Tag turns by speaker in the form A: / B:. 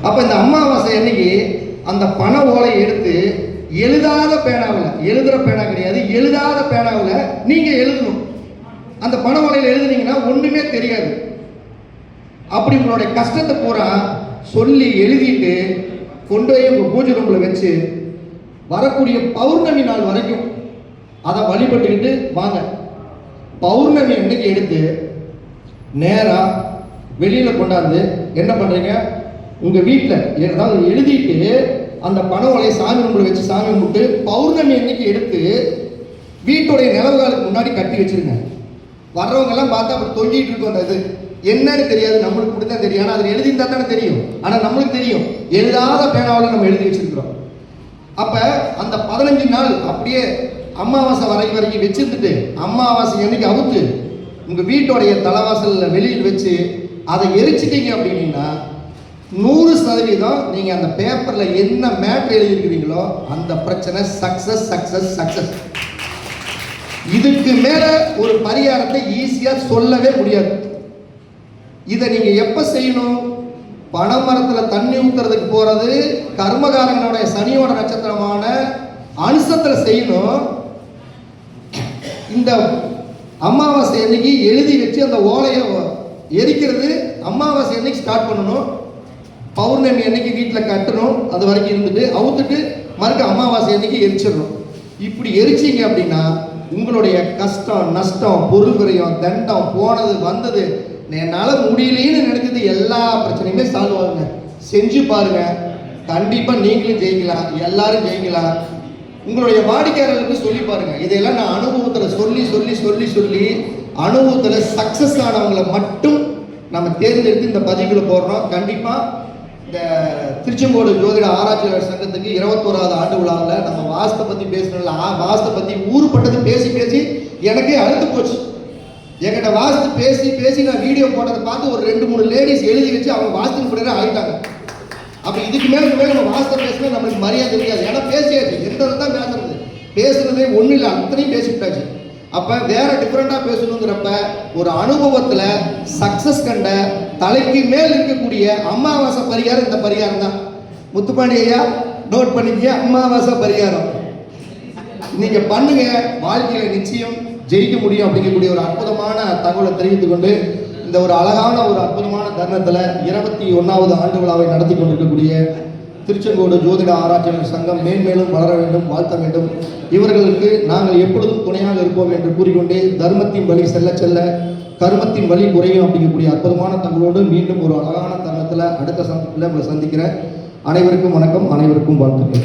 A: அப்போ இந்த அமாவாசை அன்னைக்கு அந்த பண ஓலையை எடுத்து எழுதாத பேனாவில், எழுதுகிற பேனா கிடையாது, எழுதாத பேனாவில் நீங்கள் எழுதணும். அந்த பண ஓலையில் எழுதுனீங்கன்னா ஒன்றுமே தெரியாது. அப்படி உங்களுடைய கஷ்டத்தை பூரா சொல்லி எழுதிட்டு கொண்டு போய் உங்கள் பூஜை ரூமில் வச்சு வரக்கூடிய பௌர்ணமி நாள் வரைக்கும் அதை வழிபட்டுக்கிட்டு வாங்க. பௌர்ணமி அன்னைக்கு எடுத்து நேராக வெளியில் கொண்டாந்து என்ன பண்ணுறீங்க, உங்கள் வீட்டில் ஏதாவது எழுதிட்டு அந்த பண ஓலையை சாமி ரூமில் வச்சு சாமி கும்பிட்டு பௌர்ணமி அன்னைக்கு எடுத்து வீட்டுடைய நிலவுகாலுக்கு முன்னாடி கட்டி வச்சிருங்க. வர்றவங்கெல்லாம் பார்த்தா அப்படி தொங்கிட்டு இருக்கும். அந்த இது என்னன்னு தெரியாது, நம்மளுக்கு இப்படி தான் தெரியும். ஆனால் அதில் எழுதியிருந்தா தானே தெரியும். ஆனால் நம்மளுக்கு தெரியும், எழுதாத பேனாவில் நம்ம எழுதி வச்சிருக்கிறோம். அப்போ அந்த 15 நாள் அப்படியே அமாவாசை வரைக்கும் வச்சிருந்துட்டு அமாவாசை அன்னைக்கு அவுத்து உங்கள் வீட்டோடைய தலைவாசலில் வெளியில் வச்சு அதை எரிச்சிட்டீங்க அப்படின்னா 100% நீங்கள் அந்த பேப்பரில் என்ன மேட்ரு எழுதியிருக்கிறீங்களோ அந்த பிரச்சனை சக்சஸ் சக்சஸ் சக்சஸ். இதுக்கு மேலே ஒரு பரிகாரத்தை ஈஸியாக சொல்லவே முடியாது. இதை நீங்கள் எப்போ செய்யணும்? பனைமரத்தில் தண்ணி ஊற்றுறதுக்கு போகிறது கர்மகாரங்களுடைய சனியோட நட்சத்திரமான அனுசத்தில் செய்யணும். இந்த அமாவாசை அன்னைக்கு எழுதி வச்சு அந்த ஓலையை எரிக்கிறது அமாவாசை அன்னைக்கு ஸ்டார்ட் பண்ணணும். பௌர்ணமி அன்னைக்கு வீட்டில் கட்டணும். அது வரைக்கும் இருந்துட்டு அவுத்துட்டு மறுக்க அமாவாசை அன்னைக்கு எரிச்சிடணும். இப்படி எரிச்சிங்க அப்படின்னா உங்களுடைய கஷ்டம் நஷ்டம் பொருள் விரயம் தண்டம் போனது வந்தது என்னால் முடியலேன்னு நினைச்சது எல்லா பிரச்சனையுமே சால்வ் ஆகுங்க. செஞ்சு பாருங்க, கண்டிப்பாக நீங்களும் ஜெயிக்கலாம், எல்லாரும் ஜெயிக்கலாம். உங்களுடைய வாடிக்கையாளர்களுக்கு சொல்லி பாருங்க. இதையெல்லாம் நான் அனுபவத்தில் சொல்லி சொல்லி சொல்லி சொல்லி அனுபவத்தில் சக்ஸஸ் ஆனவங்களை மட்டும் நம்ம தேர்ந்தெடுத்து இந்த பதிவுகளை போடுறோம். கண்டிப்பாக இந்த திருச்செங்கோடு ஜோதிட ஆராய்ச்சியாளர் சங்கத்துக்கு 21வது ஆண்டு விழாவில் நம்ம வாஸ்தை பற்றி பேசணும்ல, வாஸ்தை பற்றி ஊருப்பட்டது பேசி பேசி எனக்கே அழுத்து போச்சு. என்கிட்ட வாஸ்து பேசி பேசி நான் வீடியோ போட்டதை பார்த்து ஒரு 2-3 லேடிஸ் எழுதி வச்சு அவங்க வாஸ்து கூட ஆகிட்டாங்க. அப்போ இதுக்கு மேலே நம்ம வாஸ்தை பேசினா நம்மளுக்கு மரியாதை தெரியாது. ஏன்னா பேசியாச்சு, எந்த தான் பேசுறதே ஒன்றும் இல்லை, அத்தனையும் பேசிவிட்டாச்சு. அப்போ வேற டிஃப்ரெண்டாக பேசணுங்கிறப்ப ஒரு அனுபவத்தில் சக்ஸஸ் கண்ட தலைக்கு மேல் இருக்கக்கூடிய அமாவாசை பரிகாரம் இந்த பரிகாரம் தான். முத்துப்பாண்டி ஐயா நோட் பண்ணிக்க, அமாவாசை பரிகாரம் நீங்கள் பண்ணுங்க, வாழ்க்கையில் நிச்சயம் ஜெயிக்க முடியும் அப்படிங்கக்கூடிய ஒரு அற்புதமான தகவலை தெரிவித்துக் கொண்டு இந்த ஒரு அழகான ஒரு அற்புதமான தருணத்தில் 21வது ஆண்டு விழாவை நடத்தி கொண்டிருக்கக்கூடிய திருச்செங்கோடு ஜோதிட ஆராய்ச்சியாளர் சங்கம் மேன்மேலும் வளர வேண்டும், வாழ்த்த வேண்டும். இவர்களுக்கு நாங்கள் எப்பொழுதும் துணையாக இருப்போம் என்று கூறிக்கொண்டே தர்மத்தின் வழி செல்ல செல்ல கர்மத்தின் வழி குறையும் அப்படிங்கக்கூடிய அற்புதமான தகவலோடு மீண்டும் ஒரு அழகான தருணத்தில் அடுத்த சந்திப்பில் உங்களை சந்திக்கிறேன். அனைவருக்கும் வணக்கம், அனைவருக்கும் வாழ்த்துக்கள்.